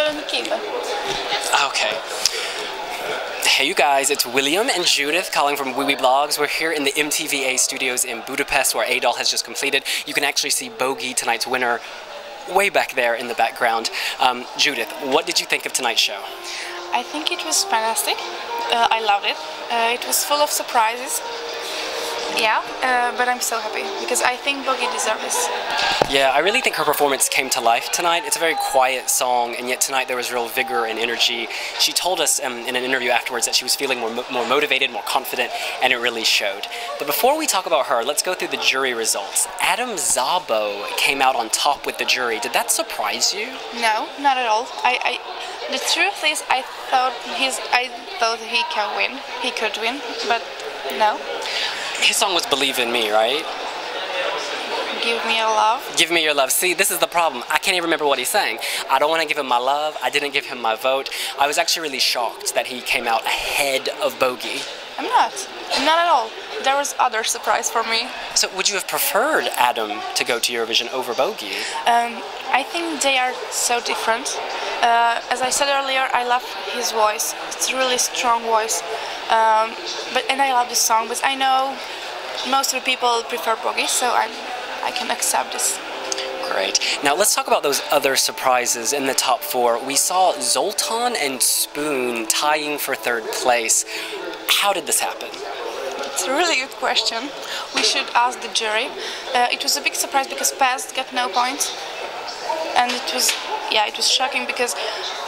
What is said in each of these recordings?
Valentine. Okay. Hey you guys, it's William and Judith calling from wiwibloggs. We're here in the MTVA studios in Budapest where Adol has just completed. You can actually see Boggie, tonight's winner, way back there in the background. Judith, what did you think of tonight's show? I think it was fantastic. I loved it. It was full of surprises. Yeah, but I'm so happy because I think Boggie deserves this. Yeah, I really think her performance came to life tonight. It's a very quiet song, and yet tonight there was real vigor and energy. She told us in an interview afterwards that she was feeling more motivated, more confident, and it really showed. But before we talk about her, let's go through the jury results. Adam Szabo came out on top with the jury. Did that surprise you? No, not at all. The truth is, I thought he can win. He could win, but no. His song was Believe in Me, right? Give me your love. Give me your love. See, this is the problem. I can't even remember what he sang. I don't want to give him my love. I didn't give him my vote. I was actually really shocked that he came out ahead of Boggie. I'm not. Not at all. There was other surprise for me. So would you have preferred Adam to go to Eurovision over Boggie? I think they are so different. As I said earlier, I love his voice. It's a really strong voice. And I love the song, but I know most of the people prefer Boggie, so I can accept this. Great. Now let's talk about those other surprises in the top four. We saw Zoltan and Spoon tying for third place. How did this happen? It's a really good question. We should ask the jury. It was a big surprise because Past got no points. And it was shocking because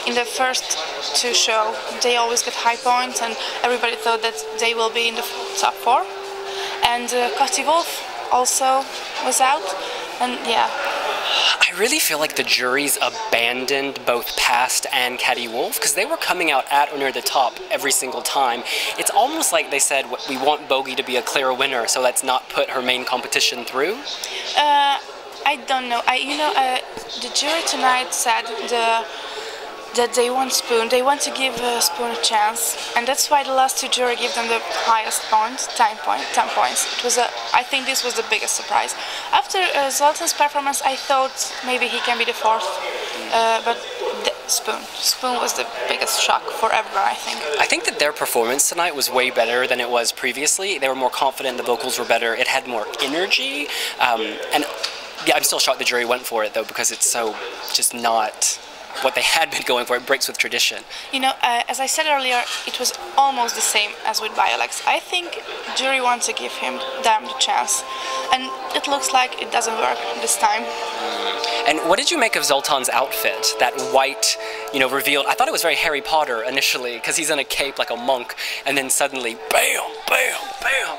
in the first two shows they always get high points and everybody thought that they will be in the top four. And Cotty Wolf also was out, and yeah. I really feel like the juries abandoned both Past and Catty Wolf because they were coming out at or near the top every single time. It's almost like they said, we want Boggie to be a clear winner, so let's not put her main competition through. I don't know. The jury tonight said that they want Spoon. They want to give Spoon a chance, and that's why the last two jury give them the highest points, 10 points. I think this was the biggest surprise. After Zoltan's performance, I thought maybe he can be the fourth, but Spoon was the biggest shock for everyone, I think. I think that their performance tonight was way better than it was previously. They were more confident, the vocals were better, it had more energy, and yeah, I'm still shocked the jury went for it though because it's so just not what they had been going for. It breaks with tradition. You know, as I said earlier, it was almost the same as with Bialex. I think jury wants to give them the chance, and it looks like it doesn't work this time. And what did you make of Zoltan's outfit? That white, revealed. I thought it was very Harry Potter initially because he's in a cape like a monk, and then suddenly, bam, bam, bam.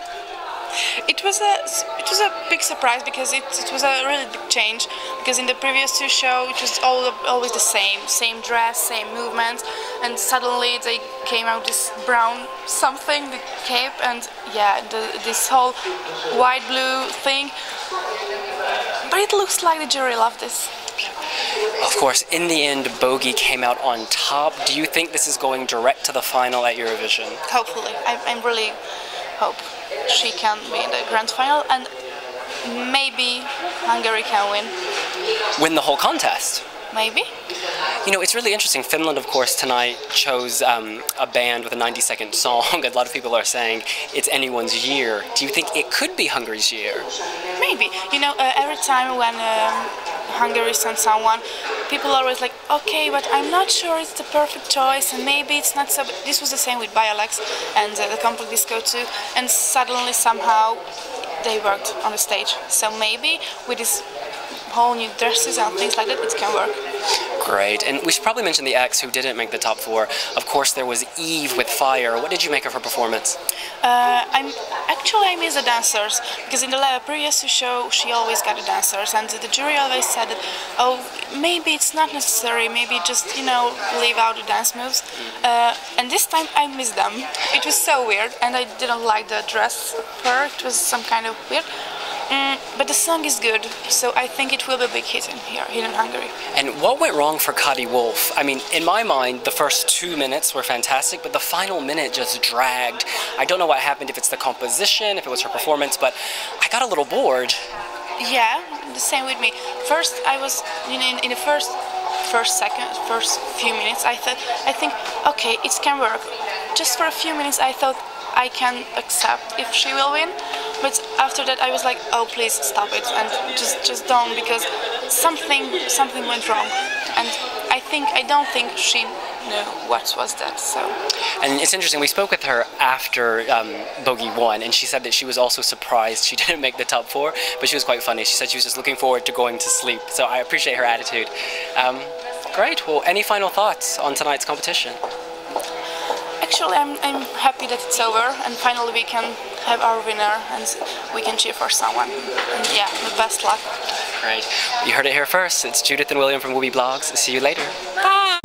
It was a big surprise because it was a really big change, because in the previous two shows it was always the same dress, same movements, and suddenly they came out this brown something, the cape, and yeah, this whole white blue thing. But it looks like the jury loved this. Of course, in the end, Boggie came out on top. Do you think this is going direct to the final at Eurovision? Hopefully. I really hope she can be in the grand final, and maybe Hungary can win. Win the whole contest? Maybe. It's really interesting. Finland, of course, tonight chose a band with a 90-second song. A lot of people are saying it's anyone's year. Do you think it could be Hungary's year? Maybe. Every time when Hungary sends someone, people are always like, okay, but I'm not sure it's the perfect choice, and maybe it's not so. This was the same with Bialex and the Complete Disco too, and suddenly somehow they worked on the stage. So maybe with this whole new dresses and things like that, it can work. Great, and we should probably mention the acts who didn't make the top four. Of course, there was Eve with Fire. What did you make of her performance? I miss the dancers, because in the previous show she always got the dancers, and the jury always said that, oh, maybe it's not necessary, maybe just leave out the dance moves. And this time I miss them. It was so weird, and I didn't like the dress for her. It was some kind of weird. But the song is good, so I think it will be a big hit here in Hungary. And what went wrong for Cotty Wolf? I mean, in my mind, the first 2 minutes were fantastic, but the final minute just dragged. I don't know what happened, if it's the composition, if it was her performance, but I got a little bored. Yeah, the same with me. First, I was in the first first few minutes, I think, okay, it can work. Just for a few minutes, I thought I can accept if she will win, but after that, I was like, oh, please stop it and just don't, because something went wrong, and I don't think she knew what was that. So. And it's interesting, we spoke with her after Boggie won, and she said that she was also surprised she didn't make the top 4, but she was quite funny. She said she was just looking forward to going to sleep, so I appreciate her attitude. Great, well, any final thoughts on tonight's competition? Actually, I'm happy that it's over, and finally we can have our winner, and we can cheer for someone. And yeah, the best luck. Great. You heard it here first. It's Judith and William from wiwibloggs. See you later. Bye!